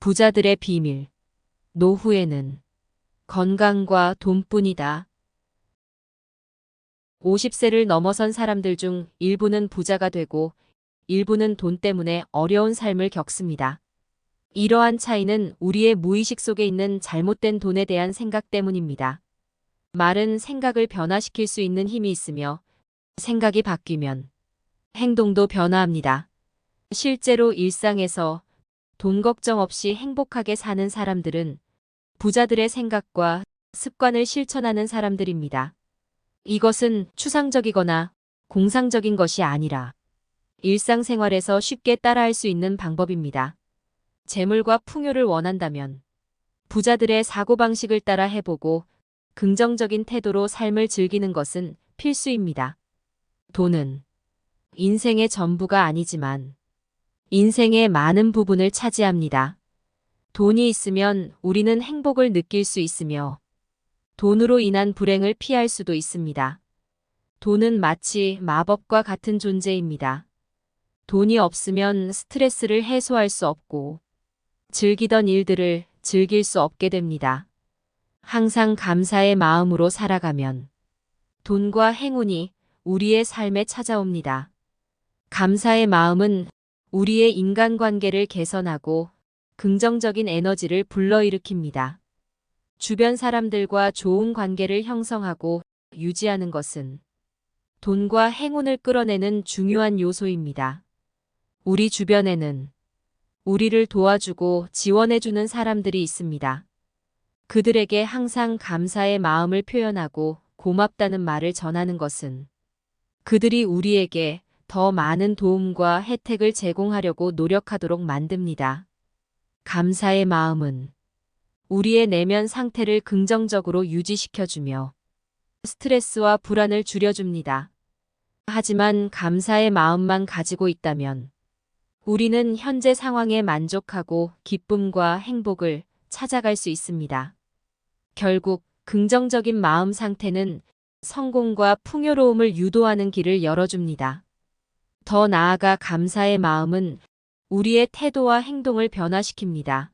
부자들의 비밀. 노후에는 건강과 돈뿐이다. 50세를 넘어선 사람들 중 일부는 부자가 되고 일부는 돈 때문에 어려운 삶을 겪습니다. 이러한 차이는 우리의 무의식 속에 있는 잘못된 돈에 대한 생각 때문입니다. 말은 생각을 변화시킬 수 있는 힘이 있으며 생각이 바뀌면 행동도 변화합니다. 실제로 일상에서 돈 걱정 없이 행복하게 사는 사람들은 부자들의 생각과 습관을 실천하는 사람들입니다. 이것은 추상적이거나 공상적인 것이 아니라 일상생활에서 쉽게 따라할 수 있는 방법입니다. 재물과 풍요를 원한다면 부자들의 사고방식을 따라 해보고 긍정적인 태도로 삶을 즐기는 것은 필수입니다. 돈은 인생의 전부가 아니지만 인생의 많은 부분을 차지합니다. 돈이 있으면 우리는 행복을 느낄 수 있으며 돈으로 인한 불행을 피할 수도 있습니다. 돈은 마치 마법과 같은 존재입니다. 돈이 없으면 스트레스를 해소할 수 없고 즐기던 일들을 즐길 수 없게 됩니다. 항상 감사의 마음으로 살아가면 돈과 행운이 우리의 삶에 찾아옵니다. 감사의 마음은 우리의 인간관계를 개선하고 긍정적인 에너지를 불러일으킵니다. 주변 사람들과 좋은 관계를 형성하고 유지하는 것은 돈과 행운을 끌어내는 중요한 요소입니다. 우리 주변에는 우리를 도와주고 지원해주는 사람들이 있습니다. 그들에게 항상 감사의 마음을 표현하고 고맙다는 말을 전하는 것은 그들이 우리에게 더 많은 도움과 혜택을 제공하려고 노력하도록 만듭니다. 감사의 마음은 우리의 내면 상태를 긍정적으로 유지시켜주며 스트레스와 불안을 줄여줍니다. 하지만 감사의 마음만 가지고 있다면 우리는 현재 상황에 만족하고 기쁨과 행복을 찾아갈 수 있습니다. 결국 긍정적인 마음 상태는 성공과 풍요로움을 유도하는 길을 열어줍니다. 더 나아가 감사의 마음은 우리의 태도와 행동을 변화시킵니다.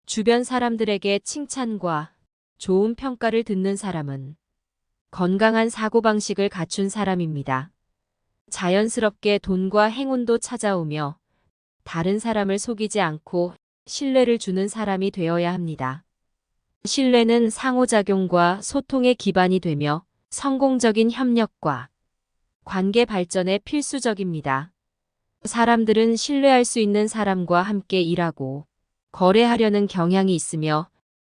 주변 사람들에게 칭찬과 좋은 평가를 듣는 사람은 건강한 사고방식을 갖춘 사람입니다. 자연스럽게 돈과 행운도 찾아오며 다른 사람을 속이지 않고 신뢰를 주는 사람이 되어야 합니다. 신뢰는 상호작용과 소통의 기반이 되며 성공적인 협력과 관계 발전에 필수적입니다. 사람들은 신뢰할 수 있는 사람과 함께 일하고 거래하려는 경향이 있으며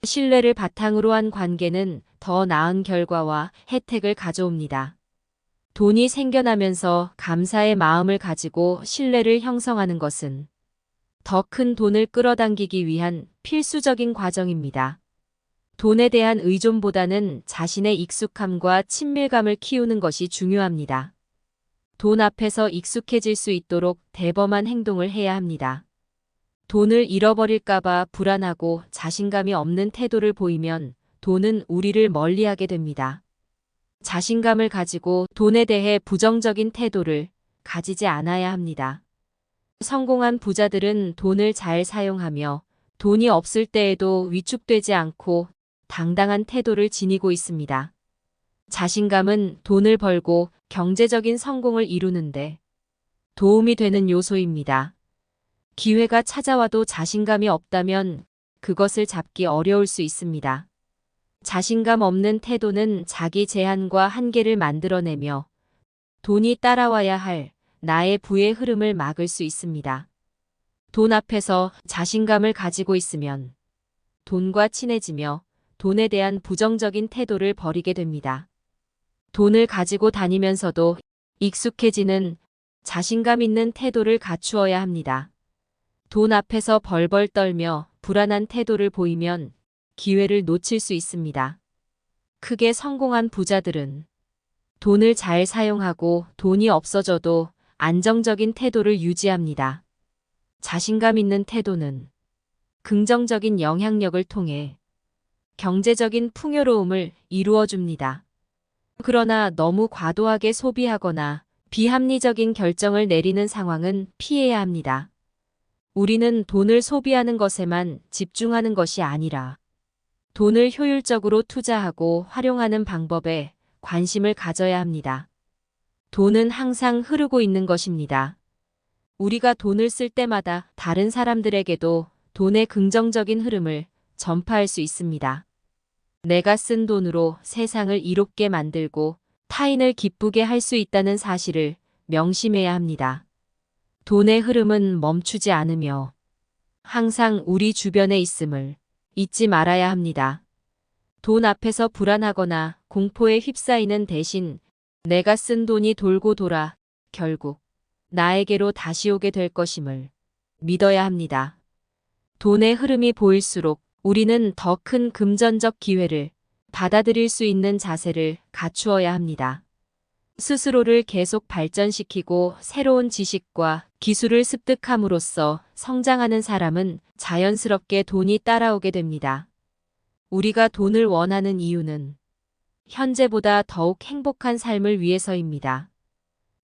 신뢰를 바탕으로 한 관계는 더 나은 결과와 혜택을 가져옵니다. 돈이 생겨나면서 감사의 마음을 가지고 신뢰를 형성하는 것은 더 큰 돈을 끌어당기기 위한 필수적인 과정입니다. 돈에 대한 의존보다는 자신의 익숙함과 친밀감을 키우는 것이 중요합니다. 돈 앞에서 익숙해질 수 있도록 대범한 행동을 해야 합니다. 돈을 잃어버릴까봐 불안하고 자신감이 없는 태도를 보이면 돈은 우리를 멀리하게 됩니다. 자신감을 가지고 돈에 대해 부정적인 태도를 가지지 않아야 합니다. 성공한 부자들은 돈을 잘 사용하며 돈이 없을 때에도 위축되지 않고 당당한 태도를 지니고 있습니다. 자신감은 돈을 벌고 경제적인 성공을 이루는데 도움이 되는 요소입니다. 기회가 찾아와도 자신감이 없다면 그것을 잡기 어려울 수 있습니다. 자신감 없는 태도는 자기 제한과 한계를 만들어내며 돈이 따라와야 할 나의 부의 흐름을 막을 수 있습니다. 돈 앞에서 자신감을 가지고 있으면 돈과 친해지며 돈에 대한 부정적인 태도를 버리게 됩니다. 돈을 가지고 다니면서도 익숙해지는 자신감 있는 태도를 갖추어야 합니다. 돈 앞에서 벌벌 떨며 불안한 태도를 보이면 기회를 놓칠 수 있습니다. 크게 성공한 부자들은 돈을 잘 사용하고 돈이 없어져도 안정적인 태도를 유지합니다. 자신감 있는 태도는 긍정적인 영향력을 통해 경제적인 풍요로움을 이루어 줍니다. 그러나 너무 과도하게 소비하거나 비합리적인 결정을 내리는 상황은 피해야 합니다. 우리는 돈을 소비하는 것에만 집중하는 것이 아니라 돈을 효율적으로 투자하고 활용하는 방법에 관심을 가져야 합니다. 돈은 항상 흐르고 있는 것입니다. 우리가 돈을 쓸 때마다 다른 사람들에게도 돈의 긍정적인 흐름을 전파할 수 있습니다. 내가 쓴 돈으로 세상을 이롭게 만들고 타인을 기쁘게 할 수 있다는 사실을 명심해야 합니다. 돈의 흐름은 멈추지 않으며 항상 우리 주변에 있음을 잊지 말아야 합니다. 돈 앞에서 불안하거나 공포에 휩싸이는 대신 내가 쓴 돈이 돌고 돌아 결국 나에게로 다시 오게 될 것임을 믿어야 합니다. 돈의 흐름이 보일수록 우리는 더 큰 금전적 기회를 받아들일 수 있는 자세를 갖추어야 합니다. 스스로를 계속 발전시키고 새로운 지식과 기술을 습득함으로써 성장하는 사람은 자연스럽게 돈이 따라오게 됩니다. 우리가 돈을 원하는 이유는 현재보다 더욱 행복한 삶을 위해서입니다.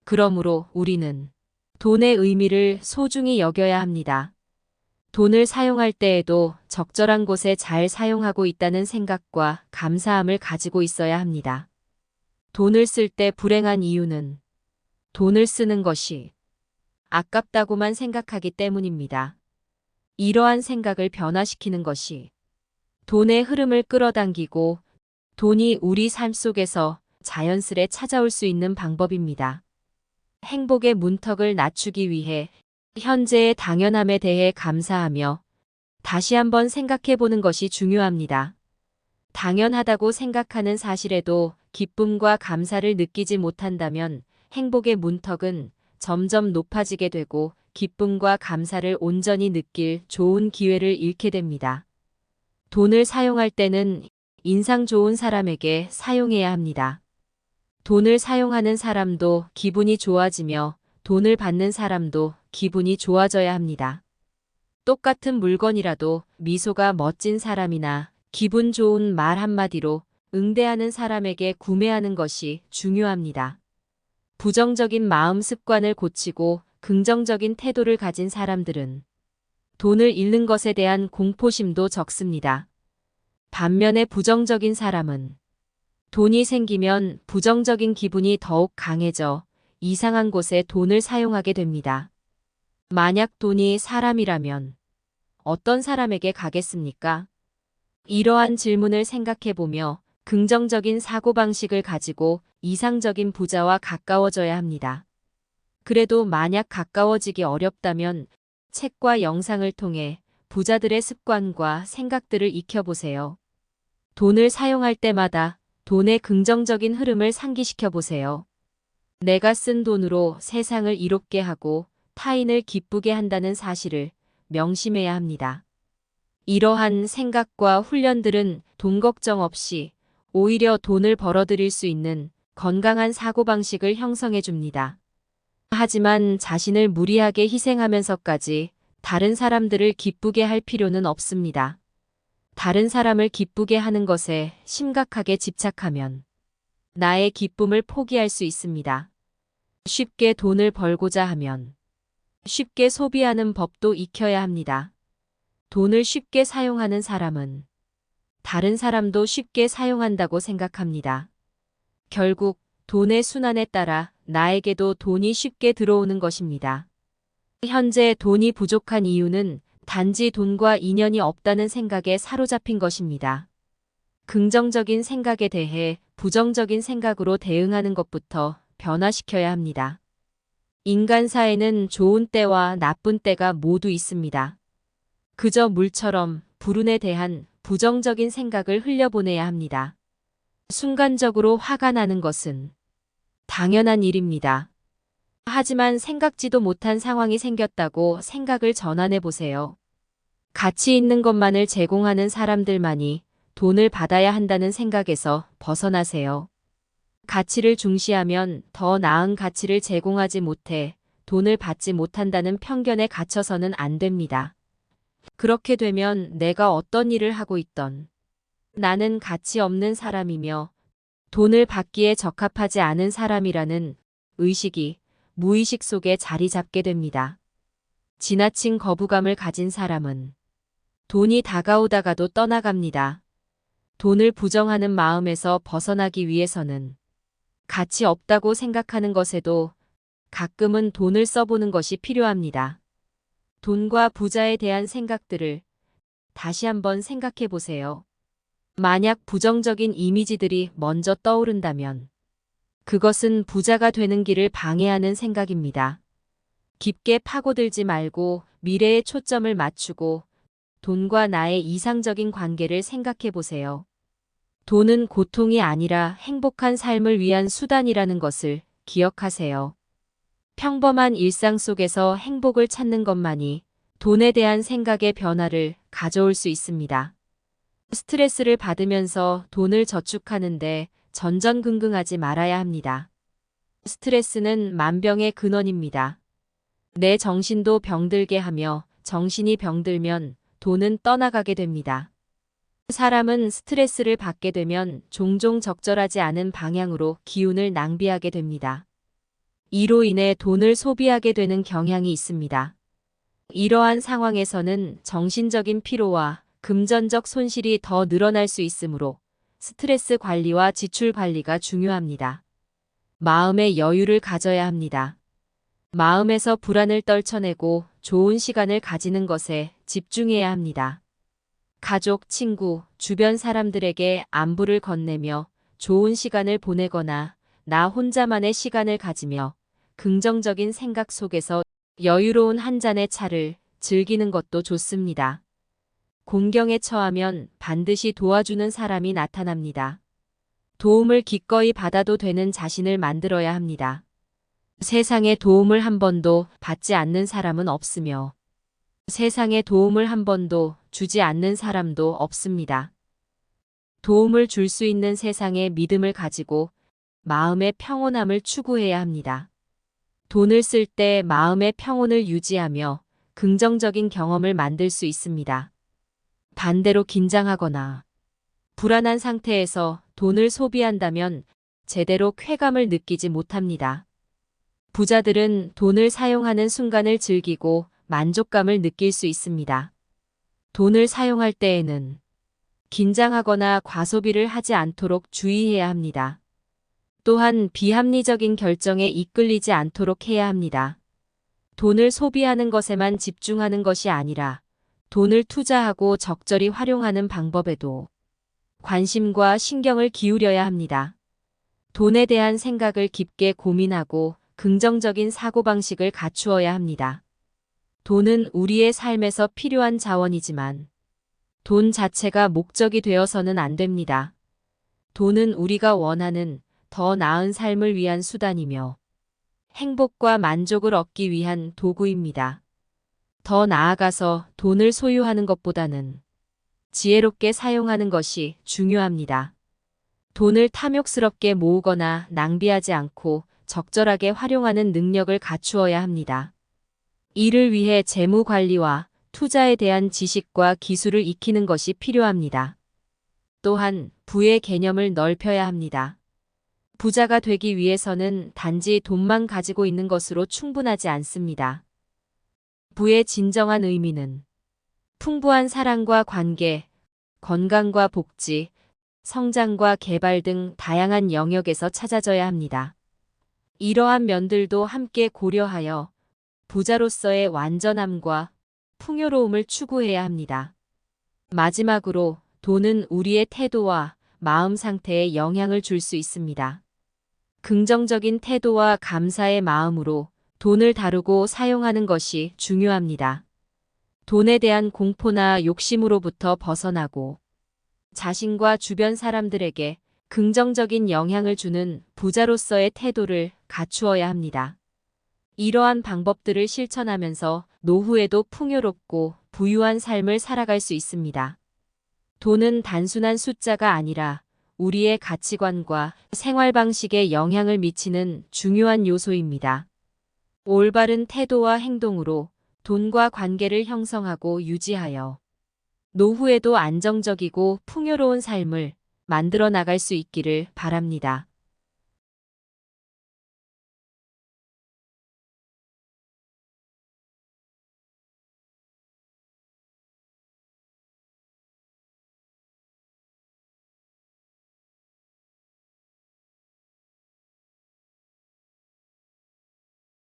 그러므로 우리는 돈의 의미를 소중히 여겨야 합니다. 돈을 사용할 때에도 적절한 곳에 잘 사용하고 있다는 생각과 감사함을 가지고 있어야 합니다. 돈을 쓸 때 불행한 이유는 돈을 쓰는 것이 아깝다고만 생각하기 때문입니다. 이러한 생각을 변화시키는 것이 돈의 흐름을 끌어당기고 돈이 우리 삶 속에서 자연스레 찾아올 수 있는 방법입니다. 행복의 문턱을 낮추기 위해 현재의 당연함에 대해 감사하며 다시 한번 생각해 보는 것이 중요합니다. 당연하다고 생각하는 사실에도 기쁨과 감사를 느끼지 못한다면 행복의 문턱은 점점 높아지게 되고 기쁨과 감사를 온전히 느낄 좋은 기회를 잃게 됩니다. 돈을 사용할 때는 인상 좋은 사람에게 사용해야 합니다. 돈을 사용하는 사람도 기분이 좋아지며 돈을 받는 사람도 기분이 좋아져야 합니다. 똑같은 물건이라도 미소가 멋진 사람이나 기분 좋은 말 한마디로 응대하는 사람에게 구매하는 것이 중요합니다. 부정적인 마음 습관을 고치고 긍정적인 태도를 가진 사람들은 돈을 잃는 것에 대한 공포심도 적습니다. 반면에 부정적인 사람은 돈이 생기면 부정적인 기분이 더욱 강해져 이상한 곳에 돈을 사용하게 됩니다. 만약 돈이 사람이라면 어떤 사람에게 가겠습니까? 이러한 질문을 생각해보며 긍정적인 사고방식을 가지고 이상적인 부자와 가까워져야 합니다. 그래도 만약 가까워지기 어렵다면 책과 영상을 통해 부자들의 습관과 생각들을 익혀보세요. 돈을 사용할 때마다 돈의 긍정적인 흐름을 상기시켜 보세요. 내가 쓴 돈으로 세상을 이롭게 하고 타인을 기쁘게 한다는 사실을 명심해야 합니다. 이러한 생각과 훈련들은 돈 걱정 없이 오히려 돈을 벌어들일 수 있는 건강한 사고방식을 형성해 줍니다. 하지만 자신을 무리하게 희생하면서까지 다른 사람들을 기쁘게 할 필요는 없습니다. 다른 사람을 기쁘게 하는 것에 심각하게 집착하면 나의 기쁨을 포기할 수 있습니다. 쉽게 돈을 벌고자 하면 쉽게 소비하는 법도 익혀야 합니다. 돈을 쉽게 사용하는 사람은 다른 사람도 쉽게 사용한다고 생각합니다. 결국 돈의 순환에 따라 나에게도 돈이 쉽게 들어오는 것입니다. 현재 돈이 부족한 이유는 단지 돈과 인연이 없다는 생각에 사로잡힌 것입니다. 긍정적인 생각에 대해 부정적인 생각으로 대응하는 것부터 변화시켜야 합니다. 인간사에는 좋은 때와 나쁜 때가 모두 있습니다. 그저 물처럼 불운에 대한 부정적인 생각을 흘려보내야 합니다. 순간적으로 화가 나는 것은 당연한 일입니다. 하지만 생각지도 못한 상황이 생겼다고 생각을 전환해 보세요. 가치 있는 것만을 제공하는 사람들만이 돈을 받아야 한다는 생각에서 벗어나세요. 가치를 중시하면 더 나은 가치를 제공하지 못해 돈을 받지 못한다는 편견에 갇혀서는 안 됩니다. 그렇게 되면 내가 어떤 일을 하고 있던 나는 가치 없는 사람이며 돈을 받기에 적합하지 않은 사람이라는 의식이 무의식 속에 자리 잡게 됩니다. 지나친 거부감을 가진 사람은 돈이 다가오다가도 떠나갑니다. 돈을 부정하는 마음에서 벗어나기 위해서는 가치 없다고 생각하는 것에도 가끔은 돈을 써보는 것이 필요합니다. 돈과 부자에 대한 생각들을 다시 한번 생각해 보세요. 만약 부정적인 이미지들이 먼저 떠오른다면 그것은 부자가 되는 길을 방해하는 생각입니다. 깊게 파고들지 말고 미래에 초점을 맞추고 돈과 나의 이상적인 관계를 생각해 보세요. 돈은 고통이 아니라 행복한 삶을 위한 수단이라는 것을 기억하세요. 평범한 일상 속에서 행복을 찾는 것만이 돈에 대한 생각의 변화를 가져올 수 있습니다. 스트레스를 받으면서 돈을 저축하는데 전전긍긍하지 말아야 합니다. 스트레스는 만병의 근원입니다. 내 정신도 병들게 하며 정신이 병들면 돈은 떠나가게 됩니다. 사람은 스트레스를 받게 되면 종종 적절하지 않은 방향으로 기운을 낭비하게 됩니다. 이로 인해 돈을 소비하게 되는 경향이 있습니다. 이러한 상황에서는 정신적인 피로와 금전적 손실이 더 늘어날 수 있으므로 스트레스 관리와 지출 관리가 중요합니다. 마음의 여유를 가져야 합니다. 마음에서 불안을 떨쳐내고 좋은 시간을 가지는 것에 집중해야 합니다. 가족, 친구, 주변 사람들에게 안부를 건네며 좋은 시간을 보내거나 나 혼자만의 시간을 가지며 긍정적인 생각 속에서 여유로운 한 잔의 차를 즐기는 것도 좋습니다. 곤경에 처하면 반드시 도와주는 사람이 나타납니다. 도움을 기꺼이 받아도 되는 자신을 만들어야 합니다. 세상에 도움을 한 번도 받지 않는 사람은 없으며 세상에 도움을 한 번도 주지 않는 사람도 없습니다. 도움을 줄 수 있는 세상에 믿음을 가지고 마음의 평온함을 추구해야 합니다. 돈을 쓸 때 마음의 평온을 유지하며 긍정적인 경험을 만들 수 있습니다. 반대로 긴장하거나 불안한 상태에서 돈을 소비한다면 제대로 쾌감을 느끼지 못합니다. 부자들은 돈을 사용하는 순간을 즐기고 만족감을 느낄 수 있습니다. 돈을 사용할 때에는 긴장하거나 과소비를 하지 않도록 주의해야 합니다. 또한 비합리적인 결정에 이끌리지 않도록 해야 합니다. 돈을 소비하는 것에만 집중하는 것이 아니라 돈을 투자하고 적절히 활용하는 방법에도 관심과 신경을 기울여야 합니다. 돈에 대한 생각을 깊게 고민하고 긍정적인 사고방식을 갖추어야 합니다. 돈은 우리의 삶에서 필요한 자원이지만 돈 자체가 목적이 되어서는 안 됩니다. 돈은 우리가 원하는 더 나은 삶을 위한 수단이며 행복과 만족을 얻기 위한 도구입니다. 더 나아가서 돈을 소유하는 것보다는 지혜롭게 사용하는 것이 중요합니다. 돈을 탐욕스럽게 모으거나 낭비하지 않고 적절하게 활용하는 능력을 갖추어야 합니다. 이를 위해 재무 관리와 투자에 대한 지식과 기술을 익히는 것이 필요합니다. 또한 부의 개념을 넓혀야 합니다. 부자가 되기 위해서는 단지 돈만 가지고 있는 것으로 충분하지 않습니다. 부의 진정한 의미는 풍부한 사랑과 관계, 건강과 복지, 성장과 개발 등 다양한 영역에서 찾아져야 합니다. 이러한 면들도 함께 고려하여 부자로서의 완전함과 풍요로움을 추구해야 합니다. 마지막으로 돈은 우리의 태도와 마음 상태에 영향을 줄 수 있습니다. 긍정적인 태도와 감사의 마음으로 돈을 다루고 사용하는 것이 중요합니다. 돈에 대한 공포나 욕심으로부터 벗어나고 자신과 주변 사람들에게 긍정적인 영향을 주는 부자로서의 태도를 갖추어야 합니다. 이러한 방법들을 실천하면서 노후에도 풍요롭고 부유한 삶을 살아갈 수 있습니다. 돈은 단순한 숫자가 아니라 우리의 가치관과 생활 방식에 영향을 미치는 중요한 요소입니다. 올바른 태도와 행동으로 돈과 관계를 형성하고 유지하여 노후에도 안정적이고 풍요로운 삶을 만들어 나갈 수 있기를 바랍니다.